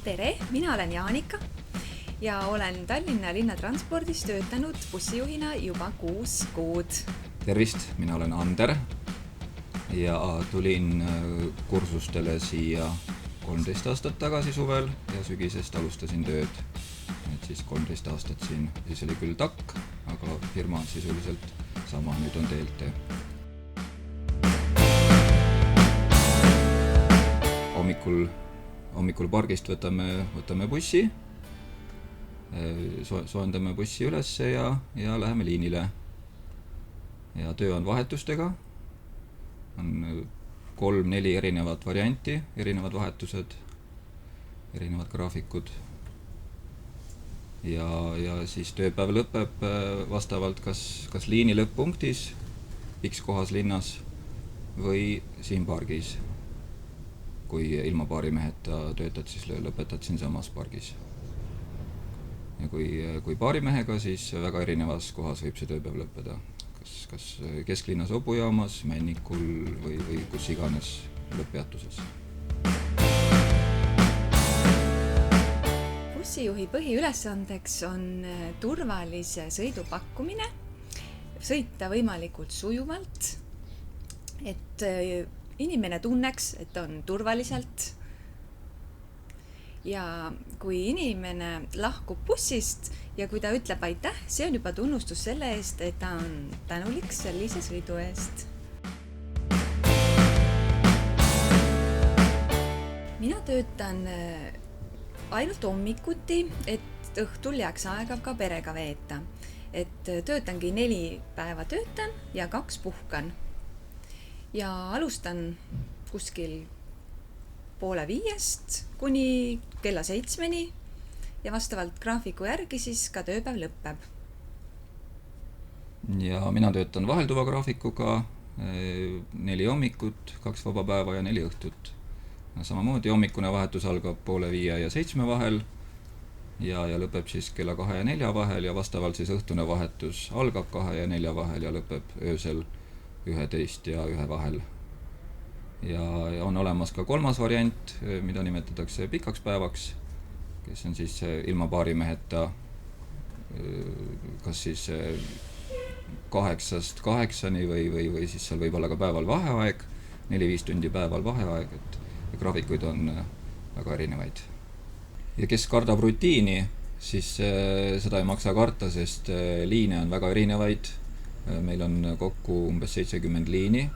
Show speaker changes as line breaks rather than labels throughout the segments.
Tere, mina olen Jaanika ja olen Tallinna linnatranspordis töötanud bussijuhina juba 6 kuud.
Tervist, mina olen Ander ja tulin kursustele siia 13 aastat tagasi suvel ja sügisest alustasin tööd. Et siis 13 aastat siin, siis oli küll TAK, aga firma on sisuliselt sama, nüüd on DLT. Hommikul pargist võtame bussi, soojendame bussi ülesse ja läheme liinile. Ja töö on vahetustega, on 3-4 erinevat varianti, erinevad vahetused, erinevad graafikud. Ja siis tööpäev lõpeb vastavalt kas liini lõpp-punktis, X kohas linnas või siin pargis. Kui ilma paarimeheta töötad, siis lõpetad siin samas pargis. Ja kui paarimehega, siis väga erinevas kohas võib see tööpäev lõppeda. Kas kesklinnas Obujaamas, Männikul või kus iganes lõpppeatuses.
Bussijuhi põhiülesandeks on turvalise sõidu pakkumine, sõita võimalikult sujuvalt, et inimene tunneks, et on turvaliselt. Ja kui inimene lahkub bussist ja kui ta ütleb aitäh, see on juba tunnustus selle eest, et ta on tänulik sellise sõidu eest. Mina töötan ainult hommikuti, et õhtul jääks aega ka perega veeta. Et töötangi 4 päeva töötan ja 2 puhkan. Ja alustan kuskil 4:30 kuni kella 7 ja vastavalt graafiku järgi siis ka tööpäev lõpeb.
Ja mina töötan vahelduva graafikuga 4 hommikut, 2 vaba päeva ja 4 õhtut. Samamoodi hommikune vahetus algab 4:30 ja 7 vahel ja lõpeb siis kella 2 ja 4 vahel ja vastavalt siis õhtune vahetus algab 2 ja 4 vahel ja lõpeb öösel 11 ja 1 vahel. Ja on olemas ka 3. variant, mida nimetatakse pikaks päevaks, kes on siis ilma paarimeheta, kas siis 8-st 8-ni või siis seal võib olla ka päeval vaheaeg, 4-5 tundi päeval vaheaeg, et graafikuid on väga erinevaid. Ja kes kardab rutiini, siis seda ei maksa karta, sest liine on väga erinevaid. Meil on kokku umbes 70 liini.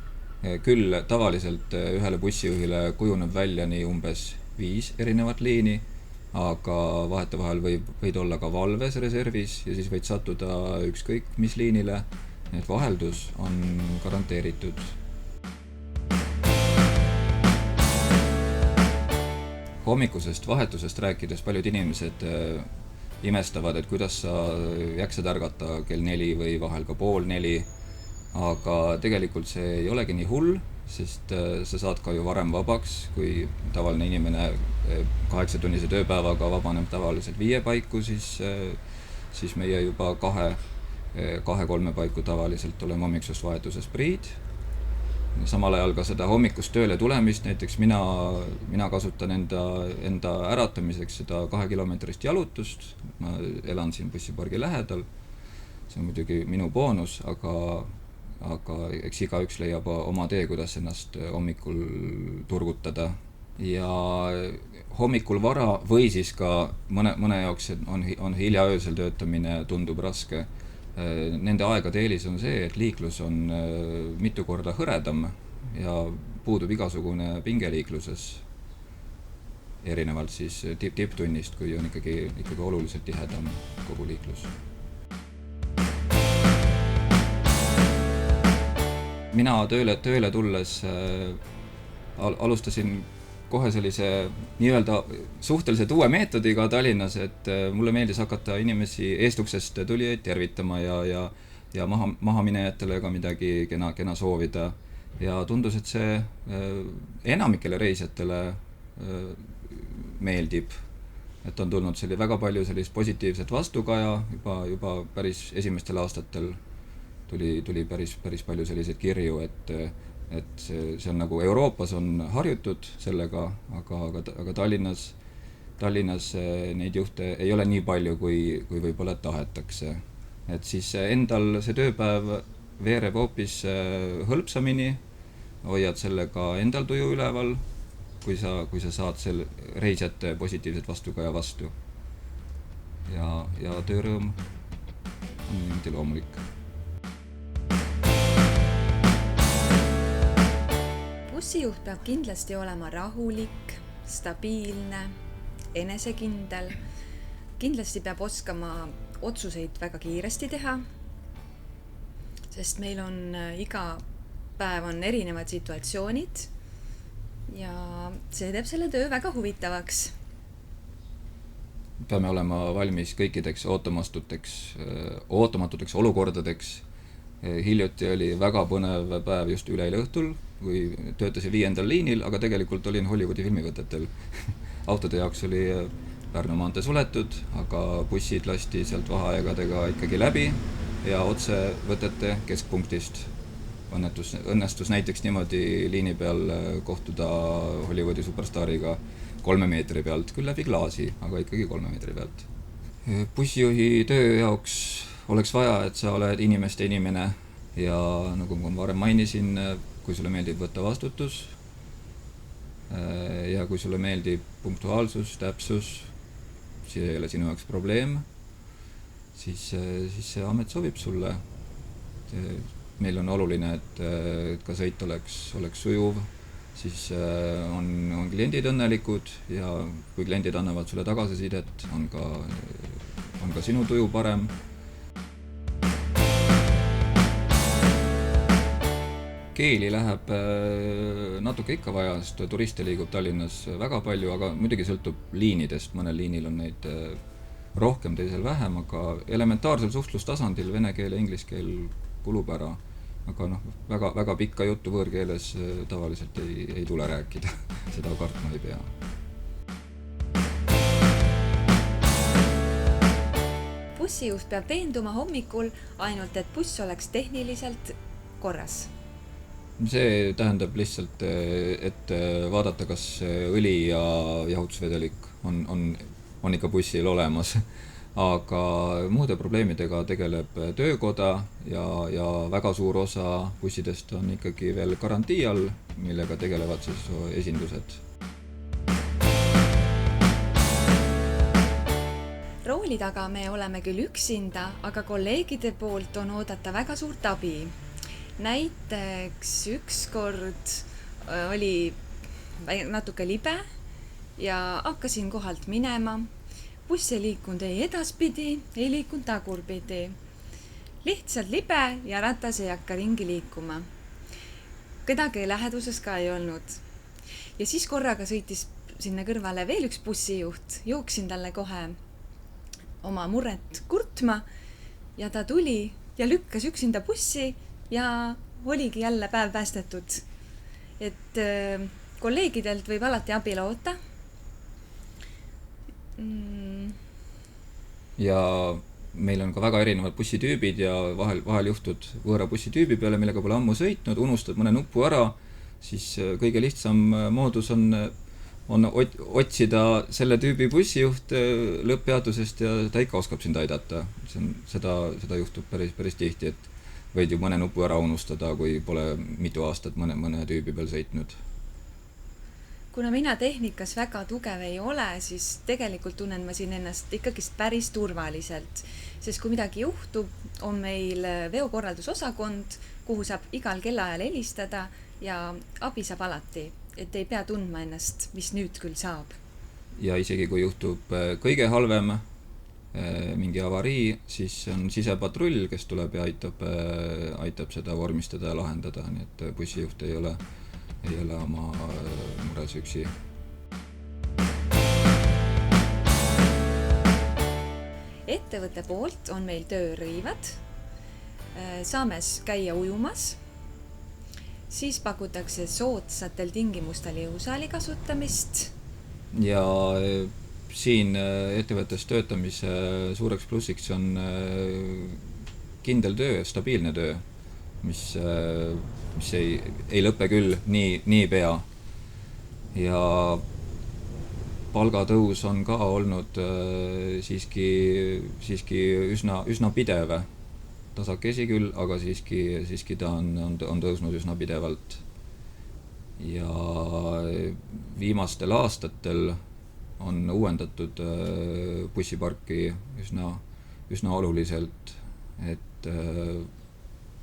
Küll tavaliselt ühele bussijuhile kujuneb välja nii umbes 5 erinevat liini, aga vahetevahel võid olla ka valves reservis ja siis võid sattuda ükskõik mis liinile. Nii et vaheldus on garanteeritud. Hommikusest vahetusest rääkides paljud inimesed imestavad, et kuidas sa jaksad ärgata kell 4 või vahel ka 3:30, aga tegelikult see ei olegi nii hull, sest sa saad ka ju varem vabaks, kui tavaline inimene 8-tunnise tööpäevaga vabaneb tavaliselt 5 paiku, siis meie juba 2-3 paiku tavaliselt oleme hommikusest vahetuses priid. Samal ajal ka seda hommikust tööle tulemist, näiteks mina kasutan enda äratamiseks seda 2-kilomeetrist jalutust. Ma elan siin bussipargi lähedal. See on muidugi minu boonus, aga eks igaüks leiab oma tee, kuidas ennast hommikul turgutada. Ja hommikul vara või siis ka mõne jaoks on hilja öösel töötamine tundub raske. Nende aegade eelis on see, et liiklus on mitu korda hõredam ja puudub igasugune pingeliikluses, erinevalt siis tipptunnist, kui on ikkagi oluliselt tihedam kogu liiklus. Mina tööle tulles alustasin kohe sellise nii-öelda suhteliselt uue meetodiga Tallinnas, et mulle meeldis hakata inimesi eestuksest tulijaid tervitama ja mahaminejatele ka midagi kena soovida. Ja tundus, et see enamikele reisijatele meeldib, et on tulnud väga palju sellist positiivset vastukaja, juba päris esimestel aastatel tuli päris palju selliseid kirju, et see on nagu Euroopas on harjutud sellega, aga Tallinnas Tallinnas neid juhte ei ole nii palju, kui võib-olla tahetakse. Et siis endal see tööpäev veereb hoopis hõlpsamini, hoiad sellega endal tuju üleval, kui sa saad selle reisijate positiivset vastukaja vastu. Ja töörõõm on niimoodi loomulik.
Bussijuht peab kindlasti olema rahulik, stabiilne, enesekindel. Kindlasti peab oskama otsuseid väga kiiresti teha, sest meil on iga päev on erinevad situatsioonid ja see teeb selle töö väga huvitavaks.
Peame olema valmis kõikideks ootamatuteks olukordadeks. Hiljuti oli väga põnev päev just üleeile õhtul, kui töötasin 5. liinil, aga tegelikult olin Hollywoodi filmivõtetel. Autode jaoks oli Pärnu maantee suletud, aga bussid lasti sealt vaheaegadega ikkagi läbi ja otse võtete keskpunktist. Õnnestus näiteks niimoodi liini peal kohtuda Hollywoodi superstaariga 3 meetri pealt, küll läbi klaasi, aga ikkagi 3 meetri pealt. Bussijuhi töö jaoks oleks vaja, et sa oled inimeste inimene ja nagu ma varem mainisin, kui sulle meeldib võtta vastutus ja kui sulle meeldib punktuaalsus, täpsus, siis ei ole sinu jaoks probleem, siis see amet sobib sulle. Meil on oluline, et ka sõit oleks sujuv, siis on kliendid õnnelikud ja kui kliendid annavad sulle tagasisidet, on ka sinu tuju parem. Keeli läheb natuke ikka vaja, sest turiste liigub Tallinnas väga palju, aga muidugi sõltub liinidest. Mõnel liinil on neid rohkem, teisel vähem, aga elementaarsel suhtlustasandil vene keel ja inglise keel kulub ära. Aga väga pikka juttu võõrkeeles tavaliselt ei tule rääkida. Seda kartma ei pea.
Bussijuht peab veenduma hommikul ainult, et buss oleks tehniliselt korras.
See tähendab lihtsalt, et vaadata, kas õli ja jahutusvedelik on ikka bussil olemas. Aga muude probleemidega tegeleb töökoda ja väga suur osa bussidest on ikkagi veel garantii all, millega tegelevad siis esindused.
Rooli taga me oleme küll üksinda, aga kolleegide poolt on oodata väga suurt abi. Näiteks ükskord oli natuke libe ja hakkasin kohalt minema. Buss ei liikunud ei edaspidi, ei liikunud tagurpidi. Lihtsalt libe ja ratas ei hakka ringi liikuma. Kedagi läheduses ka ei olnud. Ja siis korraga sõitis sinna kõrvale veel üks bussijuht. Jooksin talle kohe oma muret kurtma ja ta tuli ja lükkas üksinda bussi ja oligi jälle päev päästetud. Et kolleegidelt võib alati abi loota.
Ja meil on ka väga erinevad bussitüübid ja vahel juhtud võõra bussitüübi peale, millega pole ammu sõitnud, unustad mõne nupu ära, siis kõige lihtsam moodus on otsida selle tüübi bussijuht lõpppeatusest ja ta ikka oskab sind aidata. Seda juhtub päris tihti, et võid ju mõne nupu ära unustada, kui pole mitu aastat mõne tüübi peal sõitnud.
Kuna mina tehnikas väga tugev ei ole, siis tegelikult tunnen ma siin ennast ikkagist päris turvaliselt. Sest kui midagi juhtub, on meil veokorraldusosakond, kuhu saab igal kellaajal helistada ja abi saab alati. Et ei pea tundma ennast, mis nüüd küll saab.
Ja isegi kui juhtub kõige halvem mingi avarii, siis on sisepatrull, kes tuleb ja aitab seda vormistada ja lahendada, nii et bussijuht ei ole oma mures üksi.
Ettevõtte poolt on meil töörõivad. Saame käia ujumas. Siis pakutakse soodsatel tingimustel jõusaali kasutamist.
Ja siin ettevõttes töötamise suureks plussiks on kindel töö, stabiilne töö, mis ei lõpe küll nii pea. Ja palgatõus on ka olnud siiski üsna pidev. Tasakesi küll, aga siiski ta on tõusnud üsna pidevalt. Ja viimastel aastatel on uuendatud bussiparki üsna oluliselt, et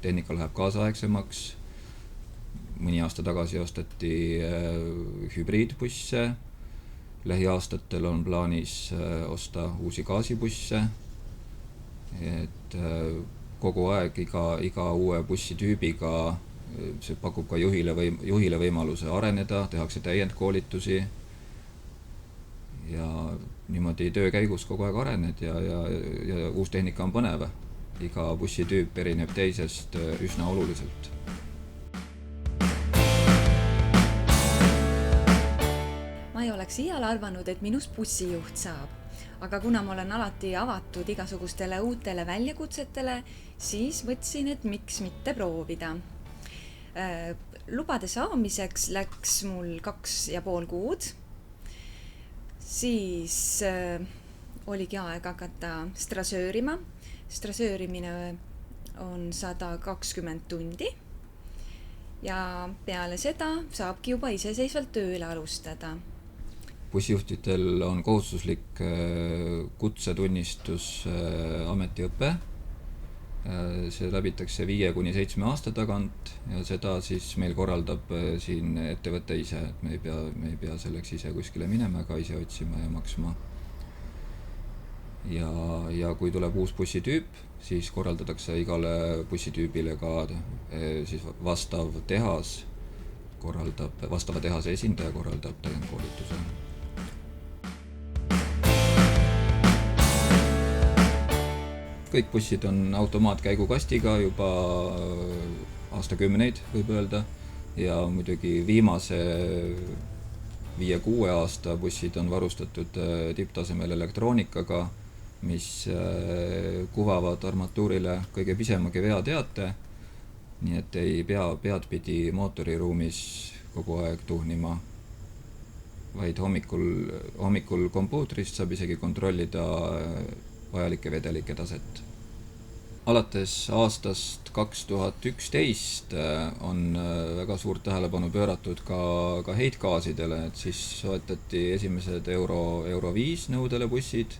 tehnika läheb kaasaegsemaks. Mõni aasta tagasi osteti hübriidbusse, lähiaastatel on plaanis osta uusi gaasibusse, et kogu aeg iga uue bussitüübiga see pakub ka juhile võimaluse areneda, tehakse täiendkoolitusi ja niimoodi töö käigus kogu aeg arened ja uus tehnika on põnev. Iga bussitüüp erineb teisest üsna oluliselt.
Ma ei oleks iial arvanud, et minust bussijuht saab, aga kuna ma olen alati avatud igasugustele uutele väljakutsetele, siis mõtlesin, et miks mitte proovida. Lubade saamiseks läks mul 2,5 kuud, siis oligi aeg hakata strasöörima. Strasöörimine on 120 tundi ja peale seda saabki juba iseseisvalt tööle alustada.
Bussijuhtidel on kohustuslik kutsetunnistus ametiõpe. See läbitakse 5-7 aasta tagant ja seda siis meil korraldab siin ettevõte ise, et me ei pea selleks ise kuskile minema ega ise otsima ja maksma. Ja kui tuleb uus bussitüüp, siis korraldatakse igale bussitüübile ka siis vastav tehas, vastava tehase esindaja korraldab täiendkoolituse. Kõik bussid on automaatkäigukastiga juba aastakümneid, võib öelda, ja muidugi viimase 5-6 aasta bussid on varustatud tipptasemel elektroonikaga, mis kuvavad armatuurile kõige pisemagi veateate, nii et ei pea peadpidi mootoriruumis kogu aeg tuhnima, vaid hommikul kompuutrist saab isegi kontrollida vajalike vedelike taset. Alates aastast 2011 on väga suurt tähelepanu pööratud ka heitgaasidele, et siis soetati esimesed Euro 5 nõudele bussid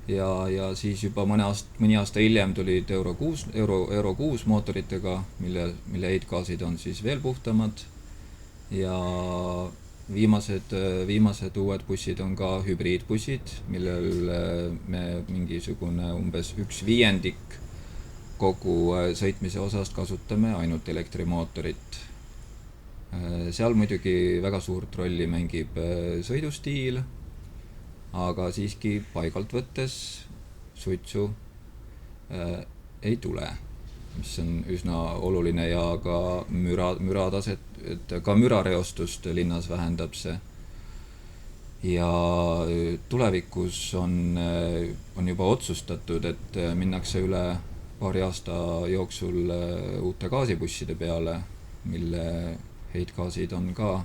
ja siis juba mõni aasta hiljem tulid Euro 6 mootoritega, mille heitgaasid on siis veel puhtamad ja viimased uued bussid on ka hübriidbussid, millel me mingisugune umbes 1/5 kogu sõitmise osast kasutame ainult elektrimootorit. Seal muidugi väga suurt rolli mängib sõidustiil, aga siiski paigalt võttes suitsu ei tule, mis on üsna oluline ja ka mürataset, et ka mürareostust linnas vähendab see. Ja tulevikus on juba otsustatud, et minnakse üle paari aasta jooksul uute gaasibusside peale, mille heitgaasid on ka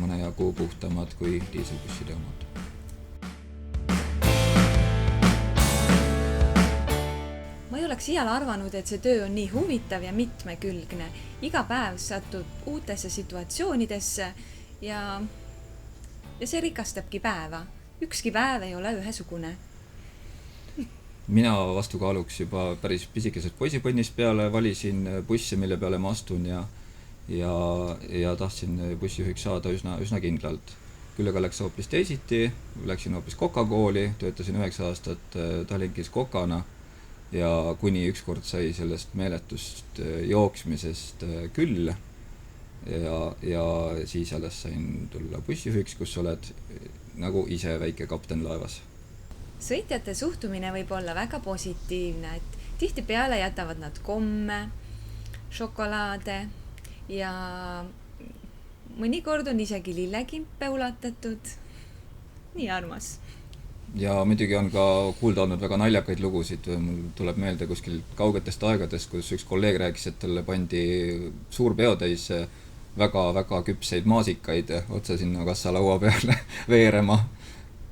mõne jagu puhtamad kui diiselbusside omad.
Ma ei oleks iial arvanud, et see töö on nii huvitav ja mitmekülgne. Iga päev satub uutesse situatsioonidesse ja see rikastabki päeva. Ükski päev ei ole ühesugune.
Mina vastukaaluks juba päris pisikesed poisipõnnist peale valisin busse, mille peale ma astun ja tahtsin bussijuhiks saada üsna kindlalt. Küll aga läks hoopis teisiti, läksin hoopis Koka-kooli, töötasin 9 aastat Tallinkis kokana ja kuni ükskord sai sellest meeletust jooksmisest küll ja siis alles sain tulla bussijuhiks, kus oled nagu ise väike kapten laevas.
Sõitjate suhtumine võib olla väga positiivne, et tihtipeale jätavad nad komme, šokolaade ja mõnikord on isegi lillekimpe ulatatud. Nii armas.
Ja muidugi on ka kuulda olnud väga naljakaid lugusid. Mul tuleb meelde kuskil kaugetest aegadest, kus üks kolleeg rääkis, et talle pandi suur peotäis väga-väga küpseid maasikaid otse sinna kassalaua peale veerema,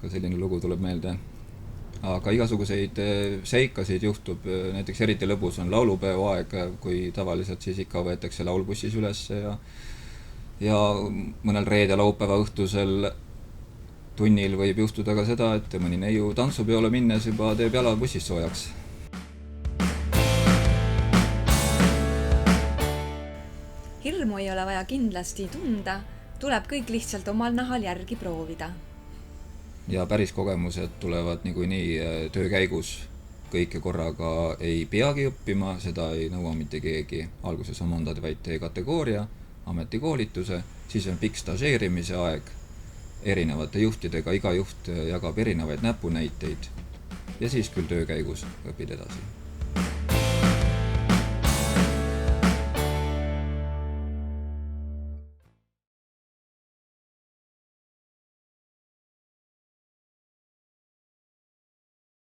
kui selline lugu tuleb meelde. Aga igasuguseid seikasid juhtub, näiteks eriti lõbus on laulupäev aeg, kui tavaliselt siis ikka võetakse laulbussis üles ja mõnel reede laupäeva õhtusel tunnil võib juhtuda ka seda, et mõni neiu tantsupeole minnes juba teeb jala bussis soojaks.
Hirmu ei ole vaja kindlasti tunda, tuleb kõik lihtsalt omal nahal järgi proovida.
Ja päris kogemused tulevad niikuinii töö käigus. Kõike korraga ei peagi õppima, seda ei nõua mitte keegi. Alguses on mondad vaid kategooria, ametikoolituse, siis on pikk stažeerimise aeg erinevate juhtidega, iga juht jagab erinevaid näpunäiteid ja siis küll töö käigus õpid edasi.